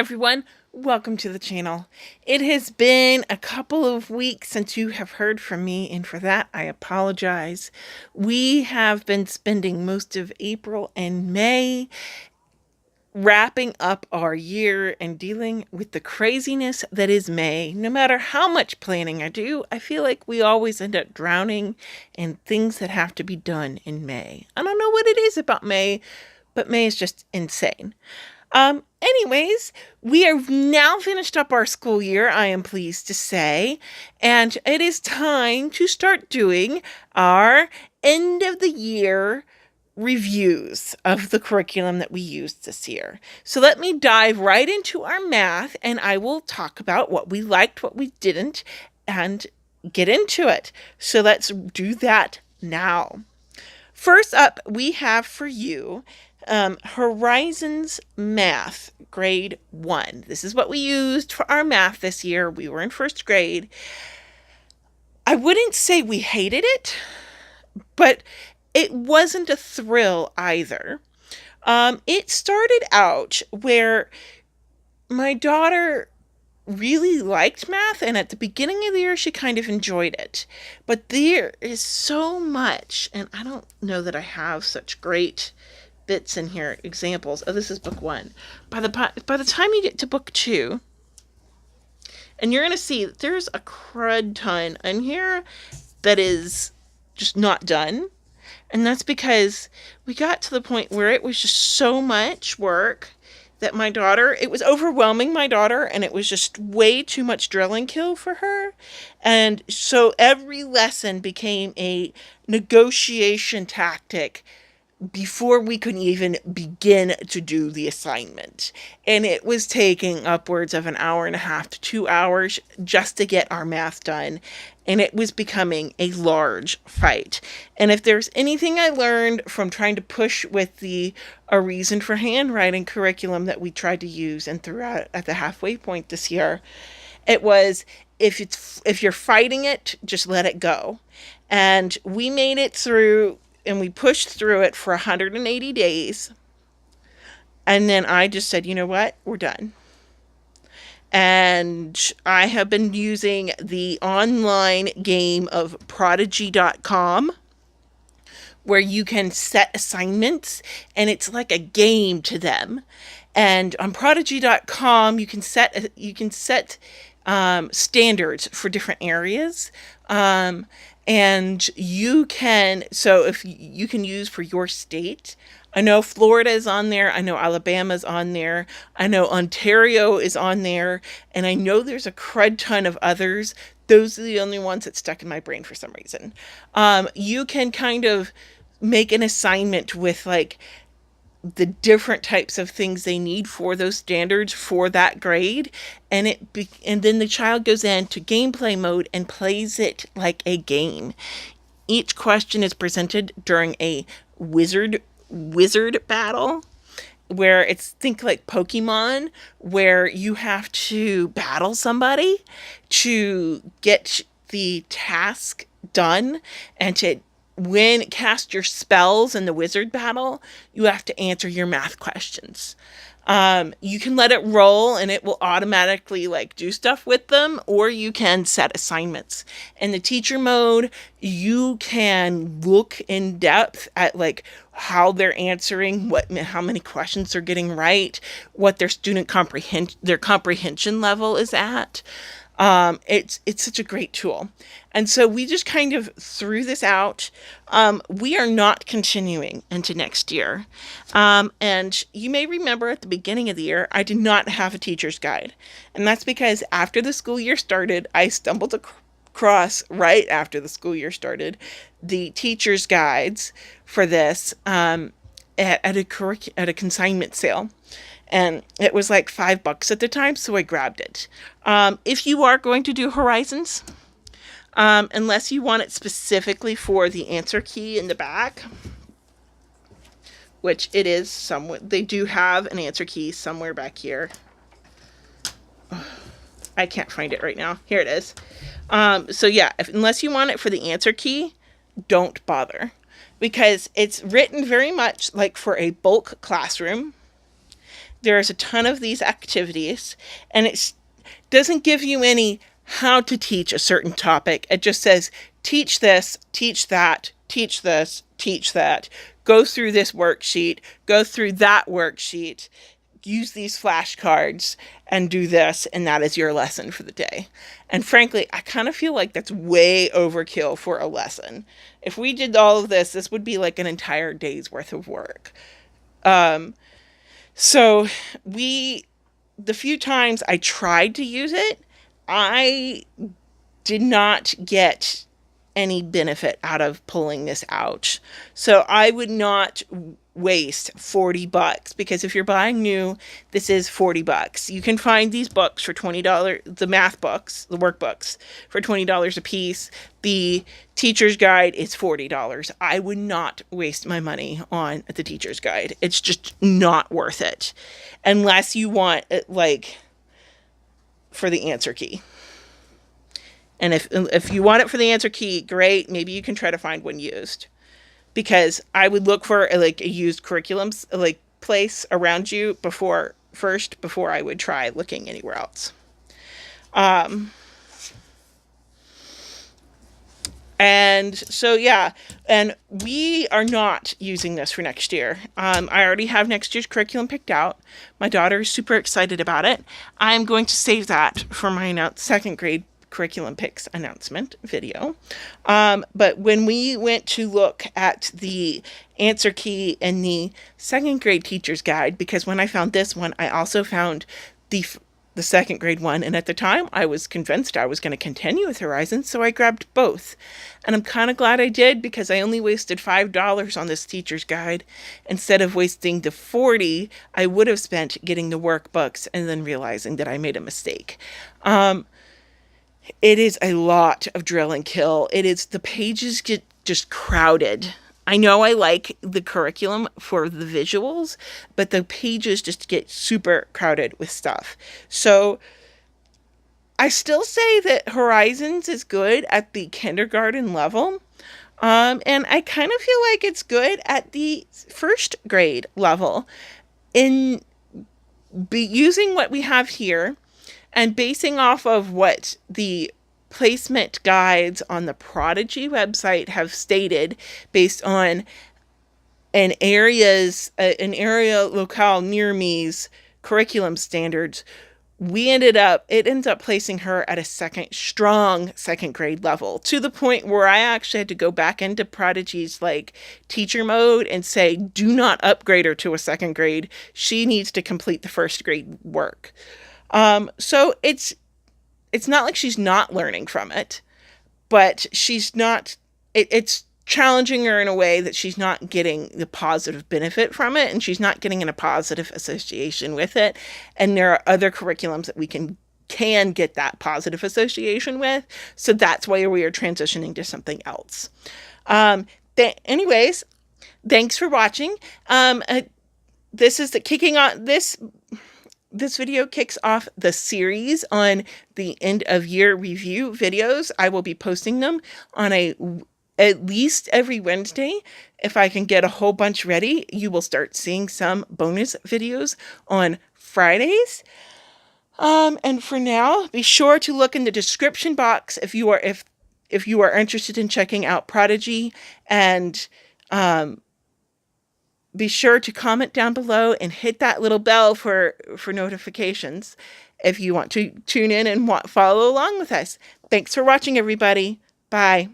everyone, welcome to the channel. It has been a couple of weeks since you have heard from me, and for that I apologize. We have been spending most of April and May wrapping up our year and dealing with the craziness that is May. No matter how much planning I do, I feel like we always end up drowning in things that have to be done in May. I don't know what it is about May, but May is just insane. Anyways, we have now finished up our school year, I am pleased to say, and it is time to start doing our end of the year reviews of the curriculum that we used this year. So let me dive right into our math, and I will talk about what we liked, what we didn't, and get into it. So let's do that now. First up, we have for you Horizons Math, grade 1. This is what we used for our math this year. We were in first grade. I wouldn't say we hated it, but it wasn't a thrill either. It started out where my daughter really liked math, and at the beginning of the year she kind of enjoyed it. But there is so much, and I don't know that I have such great bits in here, examples. Oh, this is book 1. By the time you get to book 2, and you're going to see that there's a crud ton in here that is just not done. And that's because we got to the point where it was just so much work that it was overwhelming my daughter, and it was just way too much drill and kill for her. And so every lesson became a negotiation tactic before we could even begin to do the assignment. And it was taking upwards of an hour and a half to 2 hours just to get our math done. And it was becoming a large fight. And if there's anything I learned from trying to push with A Reason for Handwriting curriculum that we tried to use and threw out at the halfway point this year, it was, if you're fighting it, just let it go. And we made it through, and we pushed through it for 180 days. And then I just said, you know what? We're done. And I have been using the online game of prodigy.com, where you can set assignments, and it's like a game to them. And on prodigy.com, you can set standards for different areas. And if you can use for your state. I know Florida is on there. I know Alabama is on there. I know Ontario is on there. And I know there's a crud ton of others. Those are the only ones that stuck in my brain for some reason. You can kind of make an assignment with like the different types of things they need for those standards for that grade, and then the child goes into gameplay mode and plays it like a game. Each question is presented during a wizard battle, where think like Pokemon, where you have to battle somebody to get the task done, and to cast your spells in the wizard battle, you have to answer your math questions. You can let it roll and it will automatically do stuff with them, or you can set assignments. In the teacher mode, you can look in depth at how they're answering, how many questions they're getting right, what their student comprehension level is at. It's such a great tool. And so we just kind of threw this out. We are not continuing into next year. And you may remember at the beginning of the year, I did not have a teacher's guide. And that's because after the school year started, I stumbled across, right after the school year started, the teacher's guides for this at a consignment sale. And it was like $5 at the time, so I grabbed it. If you are going to do Horizons, unless you want it specifically for the answer key in the back, which it is somewhere, they do have an answer key somewhere back here. I can't find it right now. Here it is. So yeah, unless you want it for the answer key, don't bother, because it's written very much like for a bulk classroom. There's a ton of these activities, and it doesn't give you any how to teach a certain topic. It just says, teach this, teach that, teach this, teach that. Go through this worksheet, go through that worksheet, use these flashcards, and do this, and that is your lesson for the day. And frankly, I kind of feel like that's way overkill for a lesson. If we did all of this, this would be like an entire day's worth of work. So the few times I tried to use it, I did not get any benefit out of pulling this out. So I would not waste $40, because if you're buying new, this is $40. You can find these books for $20, the math books, the workbooks, for $20 a piece. The teacher's guide is $40. I would not waste my money on the teacher's guide. It's just not worth it, unless you want it, like, for the answer key. And if you want it for the answer key, great. Maybe you can try to find one used, because I would look for like a used curriculums like place around you before I would try looking anywhere else. And so, yeah, and we are not using this for next year. I already have next year's curriculum picked out. My daughter is super excited about it. I'm going to save that for my second grade curriculum picks announcement video. But when we went to look at the answer key in the second grade teacher's guide, because when I found this one, I also found the second grade one, and at the time I was convinced I was going to continue with Horizons, so I grabbed both. And I'm kind of glad I did, because I only wasted $5 on this teacher's guide instead of wasting the $40 I would have spent getting the workbooks and then realizing that I made a mistake. It is a lot of drill and kill. The pages get just crowded. I know I like the curriculum for the visuals, but the pages just get super crowded with stuff. So I still say that Horizons is good at the kindergarten level. And I kind of feel like it's good at the first grade level. In using what we have here and basing off of what the placement guides on the Prodigy website have stated, based on an area locale near me's curriculum standards, it ends up placing her at a strong second grade level, to the point where I actually had to go back into Prodigy's like teacher mode and say, do not upgrade her to a second grade. She needs to complete the first grade work. So it's not like she's not learning from it, but it's challenging her in a way that she's not getting the positive benefit from it, and she's not getting in a positive association with it. And there are other curriculums that we can get that positive association with. So that's why we are transitioning to something else. Anyways, thanks for watching. This is this video kicks off the series on the end of year review videos. I will be posting them on at least every Wednesday. If I can get a whole bunch ready, you will start seeing some bonus videos on Fridays. And for now, be sure to look in the description box if you are interested in checking out Prodigy, and be sure to comment down below and hit that little bell for notifications if you want to tune in and follow along with us. Thanks for watching, everybody. Bye.